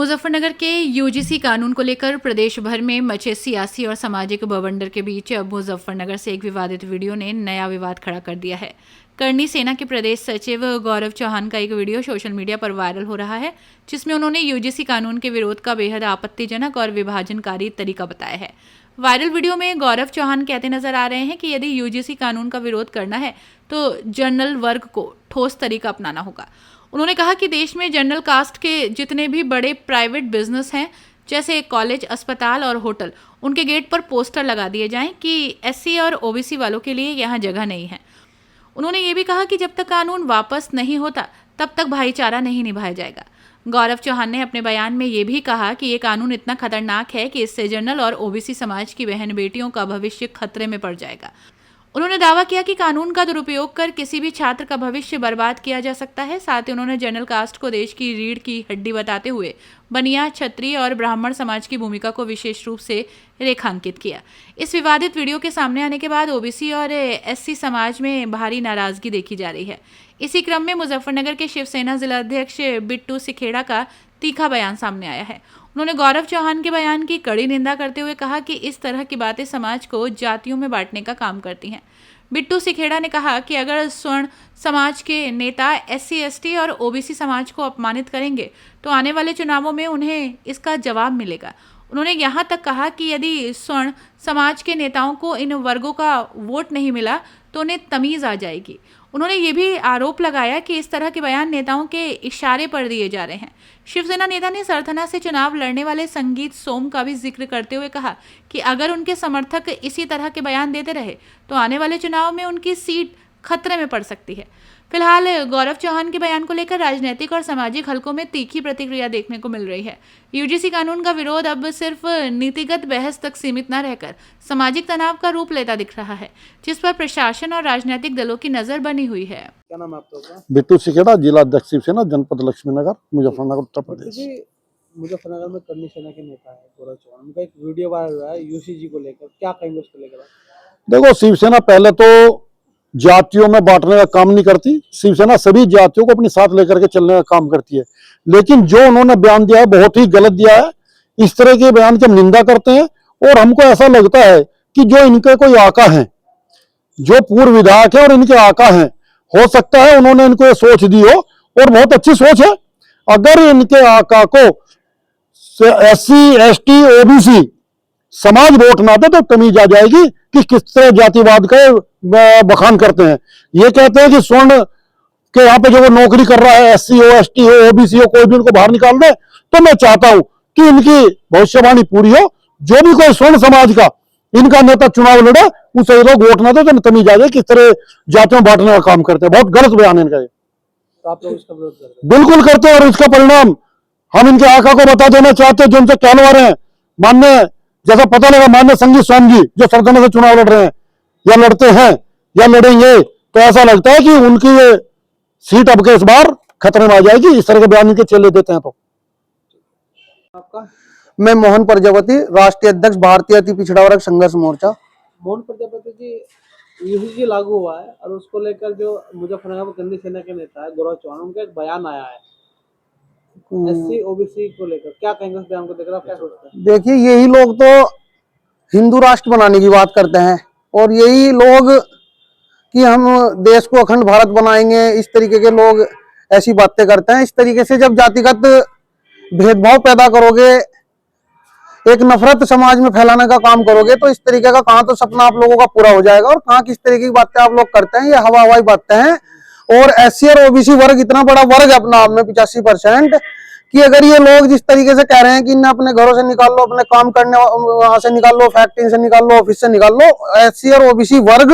मुजफ्फरनगर के यूजीसी कानून को लेकर प्रदेश भर में मचे सियासी और सामाजिक बवंडर के बीच अब मुजफ्फरनगर से एक विवादित वीडियो ने नया विवाद खड़ा कर दिया है। करनी सेना के प्रदेश सचिव गौरव चौहान का एक वीडियो सोशल मीडिया पर वायरल हो रहा है, जिसमें उन्होंने यूजीसी कानून के विरोध का बेहद आपत्तिजनक और विभाजनकारी तरीका बताया है। वायरल वीडियो में गौरव चौहान कहते नजर आ रहे हैं कि यदि यूजीसी कानून का विरोध करना है तो जनरल वर्ग को ठोस तरीका अपनाना होगा। उन्होंने कहा कि देश में जनरल कास्ट के जितने भी बड़े प्राइवेट बिजनेस हैं, जैसे कॉलेज, अस्पताल और होटल, उनके गेट पर पोस्टर लगा दिए जाएं कि एससी और ओबीसी वालों के लिए यहाँ जगह नहीं है। उन्होंने ये भी कहा कि जब तक कानून वापस नहीं होता तब तक भाईचारा नहीं निभाया जाएगा। गौरव चौहान ने अपने बयान में ये भी कहा कि ये कानून इतना खतरनाक है कि इससे जनरल और ओबीसी समाज की बहन बेटियों का भविष्य खतरे में पड़ जाएगा। उन्होंने दावा किया कि कानून का दुरुपयोग कर किसी भी छात्र का भविष्य बर्बाद किया जा सकता है। साथ ही उन्होंने जनरल कास्ट को देश की रीढ़ की हड्डी बताते हुए बनिया, क्षत्रिय और ब्राह्मण समाज की भूमिका को विशेष रूप से रेखांकित किया। इस विवादित वीडियो के सामने आने के बाद ओबीसी और एससी समाज में भारी नाराजगी देखी जा रही है। इसी क्रम में मुजफ्फरनगर के शिवसेना जिलाध्यक्ष बिट्टू सिखेड़ा का तीखा बयान सामने आया है। उन्होंने गौरव चौहान के बयान की कड़ी निंदा करते हुए कहा कि इस तरह की बातें समाज को जातियों में बांटने का काम करती हैं। बिट्टू सिखेड़ा ने कहा कि अगर स्वर्ण समाज के नेता एससी, एसटी और ओबीसी समाज को अपमानित करेंगे तो आने वाले चुनावों में उन्हें इसका जवाब मिलेगा। उन्होंने यहाँ तक कहा कि यदि स्वर्ण समाज के नेताओं को इन वर्गों का वोट नहीं मिला तो उन्हें तमीज आ जाएगी। उन्होंने ये भी आरोप लगाया कि इस तरह के बयान नेताओं के इशारे पर दिए जा रहे हैं। शिवसेना नेता ने सरथना से चुनाव लड़ने वाले संगीत सोम का भी जिक्र करते हुए कहा कि अगर उनके समर्थक इसी तरह के बयान देते रहे तो आने वाले चुनाव में उनकी सीट खतरे में पड़ सकती है। फिलहाल गौरव चौहान के बयान को लेकर राजनीतिक और सामाजिक हलकों में तीखी प्रतिक्रिया देखने को मिल रही है। यूजीसी कानून का विरोध अब सिर्फ नीतिगत बहस तक सीमित न रहकर सामाजिक तनाव का रूप लेता दिख रहा है, जिस पर प्रशासन और राजनीतिक दलों की नजर बनी हुई है। क्या नाम है आपका? बिट्टू सिखेड़ा, जिला अध्यक्ष शिवसेना, जनपद लक्ष्मीनगर, मुजफ्फरनगर, उत्तर प्रदेश। मुजफ्फरनगर में करनी सेना के नेता है गौरव चौहान, उनका एक वीडियो वायरल हुआ है यूसीजी को लेकर, क्या कहेंगे उसको लेकर? देखो, शिवसेना पहले तो जातियों में बांटने का काम नहीं करती। शिवसेना सभी जातियों को अपने साथ लेकर के चलने का काम करती है। लेकिन जो उन्होंने बयान दिया है बहुत ही गलत दिया है। इस तरह के बयान की हम निंदा करते हैं और हमको ऐसा लगता है कि जो इनके कोई आका हैं, जो पूर्व विधायक है और इनके आका हैं, हो सकता है उन्होंने इनको ये सोच दी हो और बहुत अच्छी सोच है। अगर इनके आका को एससी, एसटी, ओबीसी समाज वोट ना दे तो तमीज आ जाएगी कि किस तरह जातिवाद का बखान करते हैं। ये कहते हैं कि स्वर्ण के यहाँ पे जो वो नौकरी कर रहा है, एससी हो, एसटी हो, ओबीसी हो, कोई भी उनको बाहर निकाल दे। तो मैं चाहता हूं कि इनकी भविष्यवाणी पूरी हो। जो भी कोई स्वर्ण समाज का इनका नेता चुनाव लड़े, उसे लोग वोट ना दे तो तमीज आ जाए किस तरह जातियों में बांटने का काम करते हैं। बहुत गलत बयान है इनका। तो आप लोग इसका विरोध करते हैं? बिल्कुल करते हैं और इसका परिणाम हम इनके आका को बता देना चाहते हैं, जो उनसे कहलवा रहे हैं। माननीय, जैसा पता लगा, माननीय संगीत सोम जी जो सरथना से चुनाव लड़ रहे हैं या लड़ते हैं या लड़ेंगे, तो ऐसा लगता है कि उनकी ये सीट अब के इस बार खतरे में आ जाएगी। इस तरह के बयान इनके चले देते हैं। तो आपका? मैं मोहन प्रजापति, राष्ट्रीय अध्यक्ष भारतीय अति पिछड़ा वर्ग संघर्ष मोर्चा। मोहन प्रजापति जी, यूसीजी लागू हुआ है और उसको लेकर जो मुजफ्फरनगर में करनी सेना के नेता है गौरव चौहान, उनका एक बयान आया है एससी ओबीसी को लेकर, क्या कहेंगे उस बयान को लेकर? आप क्या सोचते हैं? देखिए, यही लोग तो हिंदू राष्ट्र बनाने की बात करते हैं और यही लोग कि हम देश को अखंड भारत बनाएंगे, इस तरीके के लोग ऐसी बातें करते हैं। इस तरीके से जब जातिगत भेदभाव पैदा करोगे, एक नफरत समाज में फैलाने का काम करोगे, तो इस तरीके का कहाँ तो सपना आप लोगों का पूरा हो जाएगा और कहाँ किस तरीके की बातें आप लोग करते हैं। ये हवा हवाई बातें हैं। और एससी और ओबीसी वर्ग इतना बड़ा वर्ग है अपना आप में 85%, कि अगर ये लोग जिस तरीके से कह रहे हैं कि इन्हें अपने घरों से निकाल लो, अपने काम करने वहां से निकाल लो, फैक्ट्री से निकाल लो, ऑफिस से निकाल लो, एससी और ओबीसी वर्ग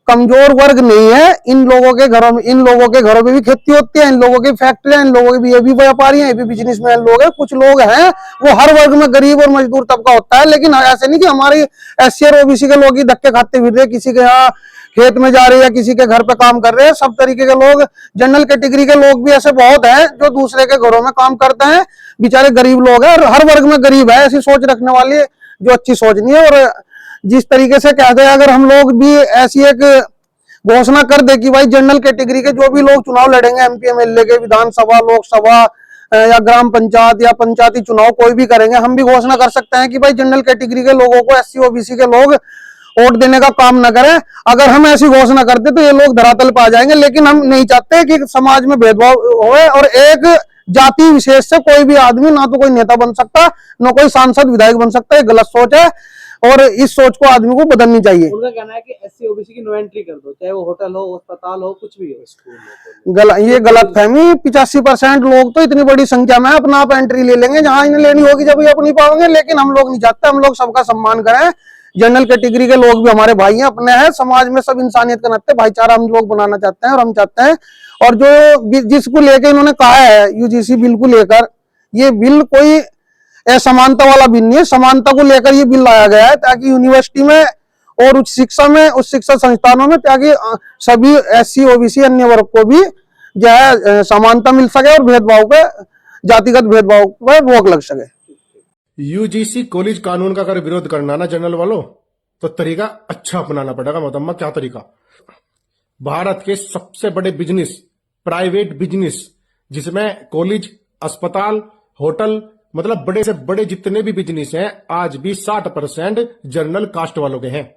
कमजोर वर्ग नहीं है। इन लोगों के घरों में भी खेती होती है, इन लोगों की फैक्ट्रियां, इन लोगों की भी, ये भी व्यापारी हैं, ये भी बिजनेसमैन लोग हैं। कुछ लोग हैं वो हर वर्ग में गरीब और मजदूर तबका होता है, लेकिन ऐसे नहीं कि हमारी एससी और ओबीसी के लोग ही धक्के खाते फिर रहे, किसी के यहाँ खेत में जा रहे हैं या किसी के घर पे काम कर रहे हैं। सब तरीके के लोग, जनरल कैटेगरी के लोग भी ऐसे बहुत हैं जो दूसरे के घरों में काम करते हैं। बेचारे गरीब लोग हैं और हर वर्ग में गरीब है। ऐसी सोच रखने वाली जो अच्छी सोच नहीं है। और जिस तरीके से कहते हैं, अगर हम लोग भी ऐसी एक घोषणा कर दे कि भाई जनरल कैटेगरी के जो भी लोग चुनाव लड़ेंगे, एमपी, एमएलए के, विधानसभा, लोकसभा, या ग्राम पंचायत या पंचायती चुनाव कोई भी करेंगे, हम भी घोषणा कर सकते हैं कि भाई जनरल कैटेगरी के लोगों को, SC OBC के लोग वोट देने का काम न करें। अगर हम ऐसी घोषणा करते तो ये लोग धरातल पर आ जाएंगे, लेकिन हम नहीं चाहते कि समाज में भेदभाव होए और एक जाति विशेष से कोई भी आदमी ना तो कोई नेता बन सकता, ना कोई सांसद विधायक बन सकता। ये गलत सोच है और इस सोच को आदमी को बदलनी चाहिए। उनका कहना है कि SC OBC की नो एंट्री कर दो, चाहे वो होटल हो, अस्पताल हो, कुछ भी हो, स्कूल हो। ये गलत फहमी। 85% लोग तो इतनी बड़ी संख्या में अपना आप एंट्री ले लेंगे, जहां इन्हें लेनी होगी जब ये अपनी पाओगे। लेकिन हम लोग नहीं चाहते, हम लोग सबका सम्मान करें। जनरल कैटेगरी के लोग भी हमारे भाई हैं, अपने हैं। समाज में सब इंसानियत के नाते भाईचारा हम लोग बनाना चाहते हैं और हम चाहते हैं। और जो जिसको लेकर इन्होंने कहा है UGC बिल को लेकर, ये बिल कोई असमानता वाला बिल नहीं है। समानता को लेकर ये बिल लाया गया है ताकि यूनिवर्सिटी में और उच्च शिक्षा में, उच्च शिक्षा संस्थानों में, ताकि सभी SC OBC अन्य वर्ग को भी जो है समानता मिल सके और भेदभाव पे, जातिगत भेदभाव पर रोक लग सके। UGC कॉलेज कानून का अगर विरोध करना ना जनरल वालों, तो तरीका अच्छा अपनाना पड़ेगा। मोहतरमा क्या तरीका? भारत के सबसे बड़े बिजनेस, प्राइवेट बिजनेस, जिसमें कॉलेज, अस्पताल, होटल, मतलब बड़े से बड़े जितने भी बिजनेस हैं, आज भी 60% जनरल कास्ट वालों के हैं।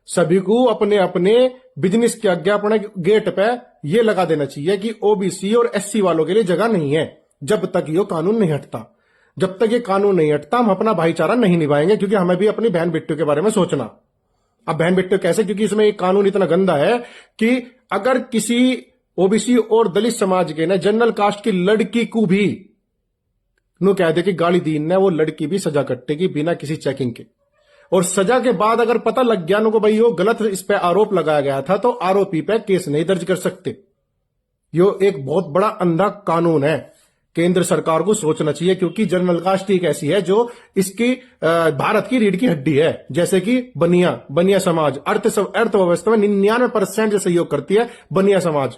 सभी को अपने अपने बिजनेस के आगे अपने गेट पे ये लगा देना चाहिए कि OBC और SC वालों के लिए जगह नहीं है, जब तक ये कानून नहीं हटता। जब तक ये कानून नहीं हटता, हम अपना भाईचारा नहीं निभाएंगे, क्योंकि हमें भी अपनी बहन बेटियों के बारे में सोचना। अब बहन बेटियों कैसे? क्योंकि इसमें एक कानून इतना गंदा है कि अगर किसी OBC और दलित समाज के ने जनरल कास्ट की लड़की को भी नो कह दे कि गाली दी ने, वो लड़की भी सजा कटेगी बिना किसी चेकिंग के। और सजा के बाद अगर पता लग गया नो को भाई यो गलत इस पे आरोप लगाया गया था, तो आरोपी पे केस नहीं दर्ज कर सकते। यो एक बहुत बड़ा अंधा कानून है। केंद्र सरकार को सोचना चाहिए, क्योंकि जनरल कास्ट एक ऐसी है जो इसकी भारत की रीढ़ की हड्डी है। जैसे कि बनिया समाज अर्थव्यवस्था में 99% जो सहयोग करती है बनिया समाज।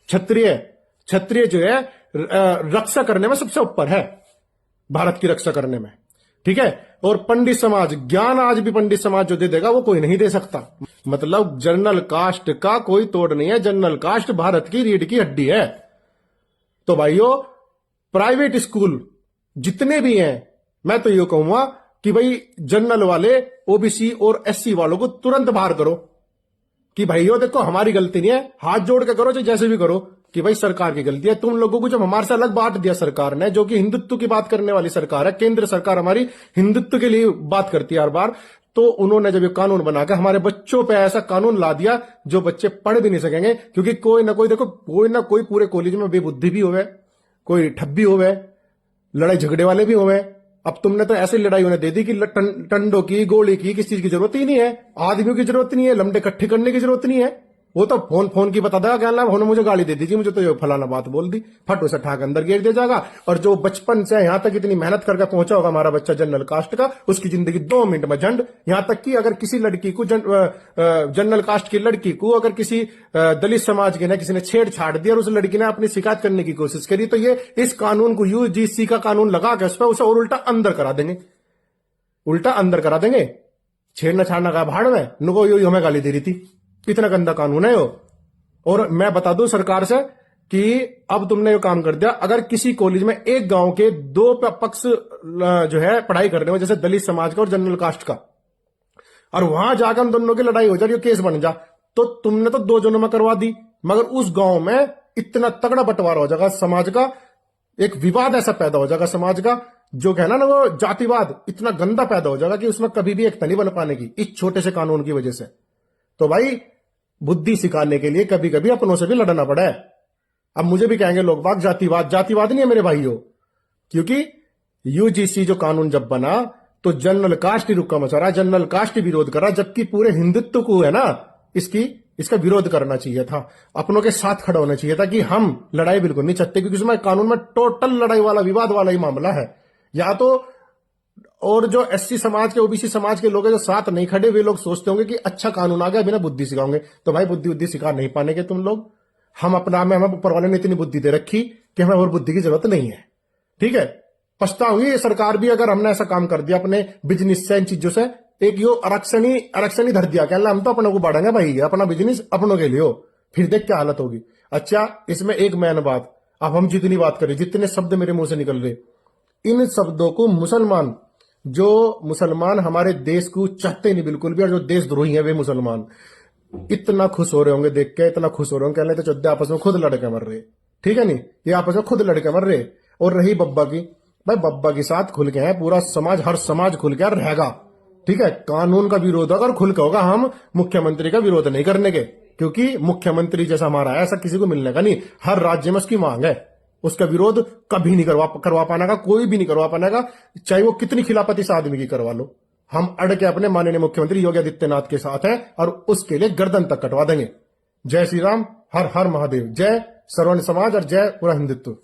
क्षत्रिय जो है रक्षा करने में सबसे ऊपर है, भारत की रक्षा करने में, ठीक है। और पंडित समाज, ज्ञान आज भी पंडित समाज जो दे देगा वो कोई नहीं दे सकता। मतलब जनरल कास्ट का कोई तोड़ नहीं है। जनरल कास्ट भारत की रीढ़ की हड्डी है। तो भाइयों, प्राइवेट स्कूल जितने भी हैं, मैं तो ये कहूंगा कि भाई जनरल वाले, OBC और SC वालों को तुरंत बाहर करो। कि भाइयों देखो, हमारी गलती नहीं है, हाथ जोड़ के करो, चाहे जैसे भी करो, कि भाई सरकार की गलती है। तुम लोगों को जब हमारे से अलग बांट दिया सरकार ने, जो कि हिंदुत्व की बात करने वाली सरकार है, केंद्र सरकार हमारी हिंदुत्व के लिए बात करती है हर बार, तो उन्होंने जब ये कानून बनाकर हमारे बच्चों पे ऐसा कानून ला दिया जो बच्चे पढ़ भी नहीं सकेंगे। क्योंकि कोई ना कोई, देखो, कोई ना कोई पूरे कॉलेज में बेबुद्धि भी होवे, कोई ठब्बी होवे, लड़ाई झगड़े वाले भी होवे। अब तुमने तो ऐसी लड़ाई उन्हें दे दी कि टंडों की, गोली की, किस चीज की जरूरत ही नहीं है, आदमियों की जरूरत नहीं है, लमडे इकट्ठे करने की जरूरत नहीं है। वो तो फोन की बता देगा, क्या उन्होंने मुझे गाली दे दी जी, मुझे तो ये फलाना बात बोल दी, फट उसे ठाक अंदर गिर दिया जाएगा। और जो बचपन से यहां तक इतनी मेहनत करके पहुंचा होगा हमारा बच्चा जनरल कास्ट का, उसकी जिंदगी 2 मिनट में झंड। यहां तक कि अगर किसी लड़की को, जनरल कास्ट की लड़की को अगर किसी दलित समाज के ने किसी ने छेड़छाड़ दिया और उस लड़की ने अपनी शिकायत करने की कोशिश करी, तो ये इस कानून को, UGC का कानून लगा के उस पर उसे और उल्टा अंदर करा देंगे। छेड़ना छाड़ना का भाड़ में, नुको यो हमें गाली दे रही थी। इतना गंदा कानून है वो। और मैं बता दूं सरकार से कि अब तुमने ये काम कर दिया, अगर किसी कॉलेज में एक गांव के 2 पक्ष जो है पढ़ाई कर रहे हो, जैसे दलित समाज का और जनरल कास्ट का, और वहां जाकर हम दोनों की लड़ाई हो जाए, केस बन जा, तो तुमने तो 2 जनों में करवा दी, मगर उस गांव में इतना तगड़ा बंटवारा हो जाएगा समाज का, एक विवाद ऐसा पैदा हो जाएगा समाज का, जो कहना ना वो जातिवाद इतना गंदा पैदा हो जाएगा कि उसमें कभी भी एकता नहीं बन पाने की, इस छोटे से कानून की वजह से। तो भाई, बुद्धि सिखाने के लिए कभी कभी अपनों से भी लड़ना पड़ा है। अब मुझे भी कहेंगे लोग बाग जातिवाद नहीं है मेरे भाइयों, क्योंकि UGC जो कानून जब बना तो जनरल कास्ट ही रुका मचा रहा, जनरल कास्ट ही विरोध कर रहा, जबकि पूरे हिंदुत्व को है ना इसका विरोध करना चाहिए था, अपनों के साथ खड़ा होना चाहिए था कि हम लड़ाई बिल्कुल नहीं चाहते, क्योंकि उसमें कानून में टोटल लड़ाई वाला, विवाद वाला ही मामला है। या तो और जो SC समाज के, OBC समाज के लोग हैं जो साथ नहीं खड़े, वे लोग सोचते होंगे कि अच्छा कानून आ गया, बिना बुद्धि सिखाओगे। तो भाई, बुद्धि सिखा नहीं पाने के तुम लोग। हम अपना में, हमें ऊपर वाले ने इतनी बुद्धि दे रखी कि हमें और बुद्धि की जरूरत नहीं है, ठीक है। पछताऊंगी ये सरकार भी अगर हमने ऐसा काम कर दिया अपने बिजनेस से, इन चीजों से। एक यो आरक्षण ही धर दिया, क्या हम तो अपनों को बढ़ाएंगे भाई, अपना बिजनेस अपनों के लिए हो, फिर देख क्या हालत होगी। अच्छा, इसमें एक मेन बात, अब हम जितनी बात करें, जितने शब्द मेरे मुंह से निकल रहे, इन शब्दों को मुसलमान हमारे देश को चाहते नहीं बिल्कुल भी, और जो देशद्रोही है वे मुसलमान इतना खुश हो रहे होंगे देख के, इतना खुश हो रहे होंगे, कहने तो चौदह आपस में खुद लड़के मर रहे। ठीक है नहीं, ये आपस में खुद लड़के मर रहे। और रही बब्बा की, भाई बब्बा के साथ खुल के है पूरा समाज, हर समाज खुल के रहेगा। ठीक है, कानून का विरोध अगर खुल के होगा, हम मुख्यमंत्री का विरोध नहीं करने के, क्योंकि मुख्यमंत्री जैसा हमारा है ऐसा किसी को मिलने का नहीं। हर राज्य में उसकी मांग है, उसका विरोध कभी नहीं करवा पाने का, कोई भी नहीं करवा पाने का, चाहे वो कितनी खिलाफत इस आदमी की करवा लो। हम अड़ के अपने माननीय मुख्यमंत्री योगी आदित्यनाथ के साथ हैं और उसके लिए गर्दन तक कटवा देंगे। जय श्री राम, हर हर महादेव, जय सर्वर्ण समाज और जय पूरा हिंदुत्व।